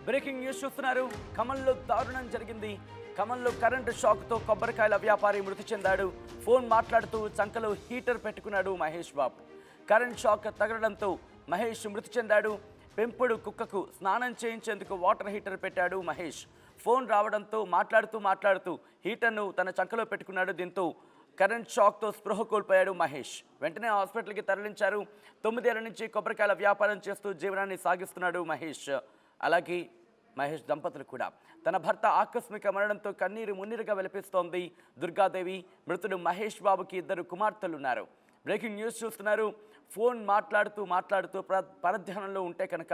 Breaking news చూస్తున్నారు. ఖమ్మంలో దారుణం జరిగింది. ఖమ్మంలో కరెంటు షాక్తో కొబ్బరికాయల వ్యాపారి మృతి చెందాడు. ఫోన్ మాట్లాడుతూ చంకలో హీటర్ పెట్టుకున్నాడు మహేష్ బాబు. కరెంట్ షాక్ తగలడంతో మహేష్ మృతి చెందాడు. పెంపుడు కుక్కకు స్నానం చేయించేందుకు వాటర్ హీటర్ పెట్టాడు మహేష్. ఫోన్ రావడంతో మాట్లాడుతూ హీటర్ను తన చంకలో పెట్టుకున్నాడు. దీంతో కరెంట్ షాక్తో స్పృహ కోల్పోయాడు మహేష్. వెంటనే హాస్పిటల్కి తరలించారు. 9 ఏళ్ల నుంచి కొబ్బరికాయల వ్యాపారం చేస్తూ జీవనాన్ని సాగిస్తున్నాడు మహేష్. అలాగే మహేష్ దంపతులు కూడా తన భర్త ఆకస్మిక మరణంతో కన్నీరు మున్నీరుగా వెలిపిస్తోంది దుర్గాదేవి. మృతుడు మహేష్ బాబుకి 2 కుమార్తెలున్నారు. బ్రేకింగ్ న్యూస్ చూస్తున్నారు. ఫోన్ మాట్లాడుతూ పరధ్యానంలో ఉంటే కనుక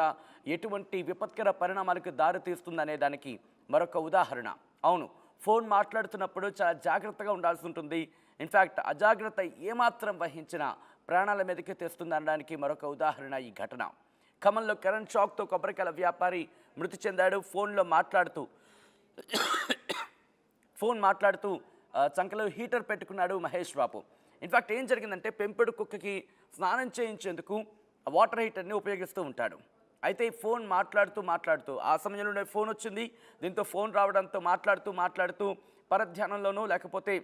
ఎటువంటి విపత్కర పరిణామాలకు దారితీస్తుందనే దానికి మరొక ఉదాహరణ. అవును, ఫోన్ మాట్లాడుతున్నప్పుడు చాలా జాగ్రత్తగా ఉండాల్సి ఉంటుంది. ఇన్ఫ్యాక్ట్ అజాగ్రత్త ఏమాత్రం వహించినా ప్రాణాల మీదకి తెస్తుందనడానికి మరొక ఉదాహరణ ఈ ఘటన. ఖమ్మంలో కరెంట్ షాక్తో కొబ్బరికాయల వ్యాపారి మృతి చెందాడు. ఫోన్ మాట్లాడుతూ చంకలో హీటర్ పెట్టుకున్నాడు మహేష్ బాబు. ఇన్ఫ్యాక్ట్ ఏం జరిగిందంటే, పెంపుడు కుక్కకి స్నానం చేయించేందుకు వాటర్ హీటర్ని ఉపయోగిస్తూ ఉంటాడు. అయితే ఫోన్ మాట్లాడుతూ ఆ సమయంలోనే ఫోన్ వచ్చింది. దీంతో ఫోన్ రావడంతో మాట్లాడుతూ పరధ్యానంలోనూ లేకపోతే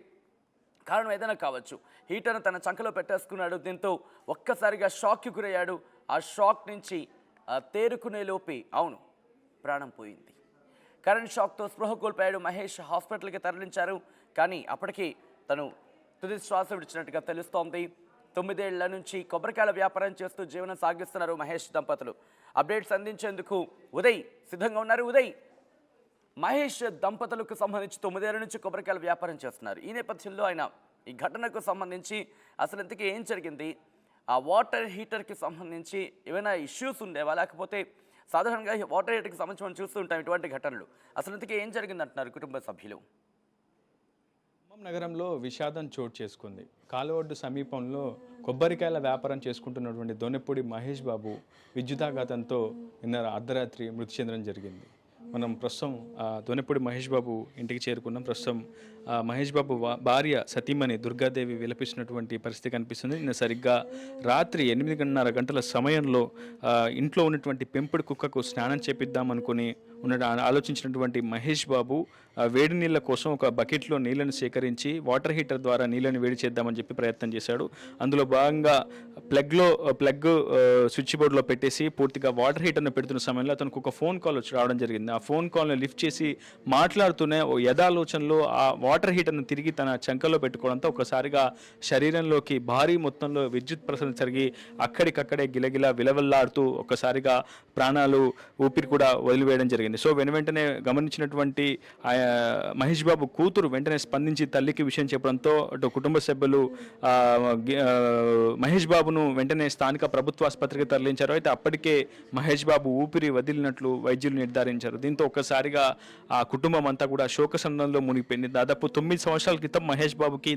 కారణం ఏదైనా కావచ్చు, హీటర్ను తన చంకలో పెట్టేసుకున్నాడు. దీంతో ఒక్కసారిగా షాక్కి గురయ్యాడు. ఆ షాక్ నుంచి తేరుకునే లోపే ప్రాణం పోయింది. కరెంట్ షాక్తో స్పృహ కోల్పోయాడు మహేష్. హాస్పిటల్కి తరలించారు. కానీ అప్పటికి తను తుది శ్వాస విడిచినట్టుగా తెలుస్తోంది. 9 ఏళ్ల నుంచి కొబ్బరికాయల వ్యాపారం చేస్తూ జీవనం సాగిస్తున్నారు మహేష్ దంపతులు. అప్డేట్స్ అందించేందుకు ఉదయ్ సిద్ధంగా ఉన్నారు. ఉదయ్, మహేష్ దంపతులకు సంబంధించి 9 ఏళ్ల నుంచి కొబ్బరికాయల వ్యాపారం చేస్తున్నారు. ఈ నేపథ్యంలో ఆయన ఈ ఘటనకు సంబంధించి అసలు ఇంతకీ ఏం జరిగింది, ఆ వాటర్ హీటర్కి సంబంధించి ఏమైనా ఇష్యూస్ ఉండేవా, లేకపోతే సాధారణంగా వాటర్ హీటర్కి సంబంధించి మనం చూస్తూ ఉంటాం ఇటువంటి ఘటనలు, అసలు ఇంతకీ ఏం జరిగింది అంటున్నారు కుటుంబ సభ్యులు? ఖమ్మం నగరంలో విషాదం చోటు చేసుకుంది. కాలువొడ్డు సమీపంలో కొబ్బరికాయల వ్యాపారం చేసుకుంటున్నటువంటి దొనెపూడి మహేష్ బాబు విద్యుదాఘాతంతో నిన్న అర్ధరాత్రి మృతి చెందడం జరిగింది. మనం ప్రస్తుతం దొనెపూడి మహేష్ బాబు ఇంటికి చేరుకున్నాం. ప్రస్తుతం మహేష్ బాబు భార్య సతీమణి దుర్గాదేవి విలపిస్తున్నటువంటి పరిస్థితి కనిపిస్తుంది. నిన్న సరిగ్గా రాత్రి 8:30 గంటల సమయంలో ఇంట్లో ఉన్నటువంటి పెంపుడు కుక్కకు స్నానం చేపిద్దామనుకుని ఆలోచించినటువంటి మహేష్ బాబు వేడి నీళ్ళ కోసం ఒక బకెట్లో నీళ్లను సేకరించి వాటర్ హీటర్ ద్వారా నీళ్ళని వేడి చేద్దామని చెప్పి ప్రయత్నం చేశాడు. అందులో భాగంగా ప్లగ్ స్విచ్ బోర్డులో పెట్టేసి పూర్తిగా వాటర్ హీటర్ను పెడుతున్న సమయంలో అతనికి ఒక ఫోన్ కాల్ వచ్చి రావడం జరిగింది. ఆ ఫోన్ కాల్ని లిఫ్ట్ చేసి మాట్లాడుతూనే ఓ యథాలోచనలో ఆ వాటర్ హీటర్ను తిరిగి తన చంకలో పెట్టుకోవడంతో ఒకసారిగా శరీరంలోకి భారీ మొత్తంలో విద్యుత్ ప్రసరణ జరిగి అక్కడికక్కడే గిలగిలా విలవల్లాడుతూ ఒక్కసారిగా ప్రాణాలు ఊపిరి కూడా వదిలివేయడం జరిగింది. సో వెంటనే గమనించినటువంటి మహేష్ బాబు కూతురు వెంటనే స్పందించి తల్లికి విషయం చెప్పడంతో అటు కుటుంబ సభ్యులు మహేష్ బాబును వెంటనే స్థానిక ప్రభుత్వ ఆసుపత్రికి తరలించారు. అయితే అప్పటికే మహేష్ బాబు ఊపిరి వదిలినట్లు వైద్యులు నిర్ధారించారు. దీంతో ఒక్కసారిగా ఆ కుటుంబం అంతా కూడా శోకసంద్రంలో మునిగిపోయింది. దాదాపు 9 సంవత్సరాల క్రితం మహేష్ బాబుకి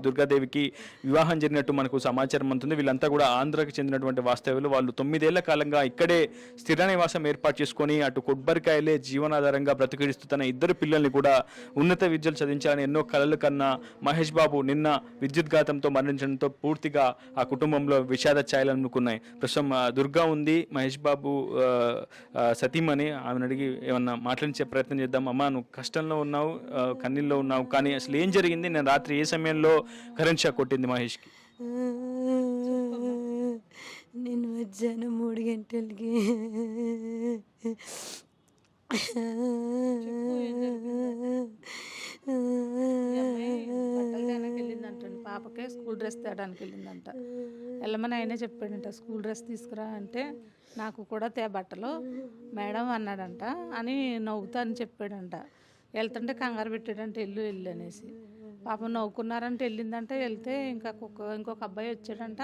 దుర్గాదేవికి వివాహం జరిగినట్టు మనకు సమాచారం అందుతుంది. వీళ్ళంతా కూడా ఆంధ్రాకి చెందినటువంటి వాస్తవ్యులు. వాళ్ళు 9 ఏళ్ల కాలంగా ఇక్కడే స్థిర నివాసం ఏర్పాటు చేసుకొని అటు కొబ్బరికాయలే జీవనాధారంగా బ్రతికిడిస్తూ తన 2 పిల్లల్ని కూడా ఉన్నత విద్యలు చదివించాలని ఎన్నో కలలు కన్నా మహేష్ బాబు నిన్న విద్యుద్ఘాతంతో మరణించడంతో పూర్తిగా ఆ కుటుంబంలో విషాద ఛాయలు అనుకున్నాయి. ప్రస్తుతం దుర్గా ఉంది, మహేష్ బాబు సతీమణి. ఆమెను అడిగి ఏమన్నా మాట్లాడించే ప్రయత్నం చేద్దాం. అమ్మా, నువ్వు కష్టంలో ఉన్నావు, కన్నీళ్ళలో ఉన్నావు, కానీ అసలు ఏం జరిగింది? నేను రాత్రి ఏ సమయంలో కరెంట్ షాక్ కొట్టింది మహేష్కి? నేను మధ్యాహ్నం 3 గంటలకి పాపకే స్కూల్ డ్రెస్ తేడానికి వెళ్ళిందంట. వెళ్ళమని ఆయనే చెప్పాడంట, స్కూల్ డ్రెస్ తీసుకురా అంటే నాకు కూడా బట్టలు మేడం అన్నాడంట అని నవ్వుతా అని చెప్పాడంట. వెళ్తుంటే కంగారు పెట్టాడంట, వెళ్ళు అనేసి. పాపం నవ్వుకున్నారంటే వెళ్ళిందంట. వెళ్తే ఇంకొక అబ్బాయి వచ్చాడంట.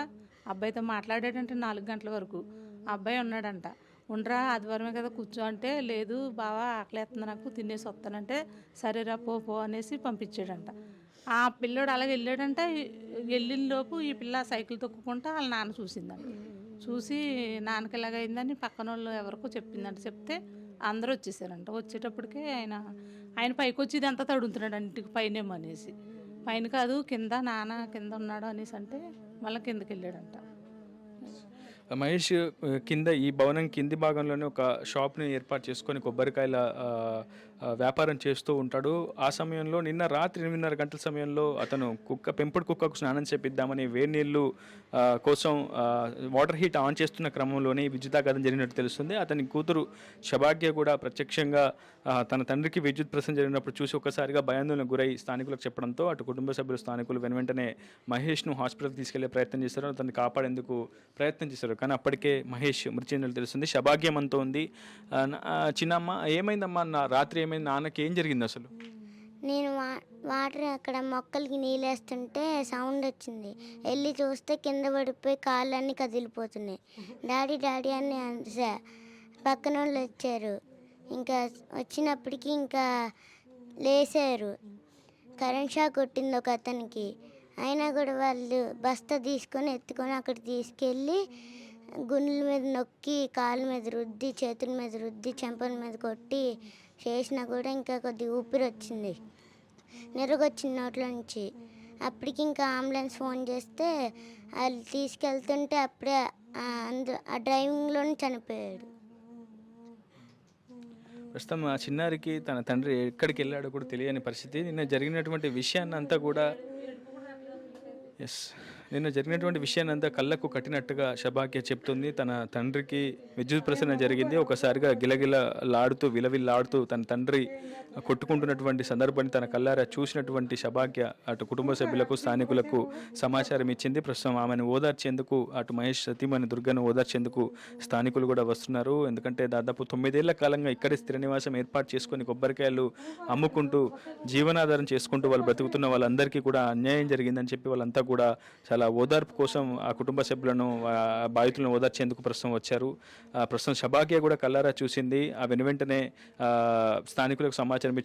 అబ్బాయితో మాట్లాడాడంటే 4 గంటల వరకు. ఆ అబ్బాయి ఉన్నాడంట. ఉండరా, ఆదివారమే కదా కూర్చో అంటే, లేదు బావా ఆకలేస్తుంది నాకు, తినేసి వస్తానంటే సరేరా పో అనేసి పంపించాడంట. ఆ పిల్లోడు అలాగే వెళ్ళాడంట. వెళ్ళిన లోపు ఈ పిల్ల సైకిల్ తొక్కుకుంటా వాళ్ళ నాన్న చూసిందంట. చూసి నాన్నకి ఇలాగైందని పక్కన వాళ్ళు ఎవరికో చెప్పిందంట. చెప్తే అందరూ వచ్చేసారంట. వచ్చేటప్పటికే ఆయన పైకి వచ్చి ఇదంతా తడుగుతున్నాడు ఇంటికి పైనేమో అనేసి. పైన కాదు కింద, నాన్న కింద ఉన్నాడు అనేసి అంటే మళ్ళీ కిందకి వెళ్ళాడంట. మహేష్ కింద ఈ భవనం కింది భాగంలోనే ఒక షాప్ని ఏర్పాటు చేసుకొని కొబ్బరికాయల వ్యాపారం చేస్తూ ఉంటాడు. ఆ సమయంలో నిన్న రాత్రి 8:30 గంటల సమయంలో అతను పెంపుడు కుక్కకు స్నానం చేపిద్దామని వేడి నీళ్ళు కోసం వాటర్ హీట్ ఆన్ చేస్తున్న క్రమంలోనే విద్యుదాఘాతం జరిగినట్టు తెలుస్తుంది. అతని కూతురు శభాగ్య కూడా ప్రత్యక్షంగా తన తండ్రికి విద్యుత్ ప్రసరణ జరిగినప్పుడు చూసి ఒక్కసారిగా భయాందోళనకు గురై స్థానికులకు చెప్పడంతో అటు కుటుంబ సభ్యులు స్థానికులు వెంటనే మహేష్ను హాస్పిటల్కి తీసుకెళ్లే ప్రయత్నం చేశారు. అతన్ని కాపాడేందుకు ప్రయత్నం చేశారు. కానీ అప్పటికే మహేష్ మృతి చెందినట్టు తెలుస్తుంది. శభాగ్యం అంతా ఉంది. చిన్నమ్మ, ఏమైందమ్మా? రాత్రి ఏమైంది? నాన్నకి ఏం జరిగింది అసలు? నేను వాటర్ అక్కడ మొక్కలకి నీళ్ళేస్తుంటే సౌండ్ వచ్చింది. వెళ్ళి చూస్తే కింద పడిపోయి కాళ్ళన్నీ కదిలిపోతున్నాయి. డాడీ డాడీ అని అరిసా. పక్కన వాళ్ళు వచ్చారు. ఇంకా వచ్చినప్పటికీ ఇంకా లేసారు. కరెంట్ షాక్ కొట్టింది ఒక అతనికి. అయినా కూడా వాళ్ళు బస్తా తీసుకొని ఎత్తుకొని అక్కడ తీసుకెళ్ళి గుండెల మీద నొక్కి, కాళ్ళ మీద రుద్ది, చేతుల మీద రుద్ది, చెంపల మీద కొట్టి చేసినా కూడా ఇంకా కొద్దిగా ఊపిరి వచ్చింది, నిరగొచ్చింది నోట్ల నుంచి. అప్పటికి ఇంకా అంబులెన్స్ ఫోన్ చేస్తే వాళ్ళు తీసుకెళ్తుంటే అప్పుడే ఆ డ్రైవింగ్లోనే చనిపోయాడు. ప్రస్తుతం ఆ చిన్నారికి తన తండ్రి ఎక్కడికి వెళ్ళాడో కూడా తెలియని పరిస్థితి. నిన్న జరిగినటువంటి విషయాన్ని అంతా కళ్ళకు కట్టినట్టుగా శభాగ్య చెప్తుంది. తన తండ్రికి విద్యుత్ ప్రసరణ జరిగింది. ఒకసారిగా గిలగిలలాడుతూ విలవిల్లాడుతూ తన తండ్రి కొట్టుకుంటున్నటువంటి సందర్భాన్ని తన కళ్ళారా చూసినటువంటి శభాగ్య అటు కుటుంబ సభ్యులకు, స్థానికులకు సమాచారం ఇచ్చింది. ప్రస్తుతం ఆమెను ఓదార్చేందుకు, అటు మహేష్ సతీమణి దుర్గను ఓదార్చేందుకు స్థానికులు కూడా వస్తున్నారు. ఎందుకంటే దాదాపు 9 ఏళ్ల కాలంగా ఇక్కడే స్థిర నివాసం ఏర్పాటు చేసుకొని కొబ్బరికాయలు అమ్ముకుంటూ జీవనాధారం చేసుకుంటూ వాళ్ళు బ్రతుకుతున్న వాళ్ళందరికీ కూడా అన్యాయం జరిగిందని చెప్పి వాళ్ళంతా కూడా చాలా ఓదార్పు కోసం ఆ కుటుంబ సభ్యులను, బాధితులను ఓదార్చేందుకు ప్రస్తుతం వచ్చారు. ప్రస్తుతం శభాగ్య కూడా కళ్ళారా చూసింది. ఆ వెనువెంటనే స్థానికులకు సమాచారం ఇచ్చింది.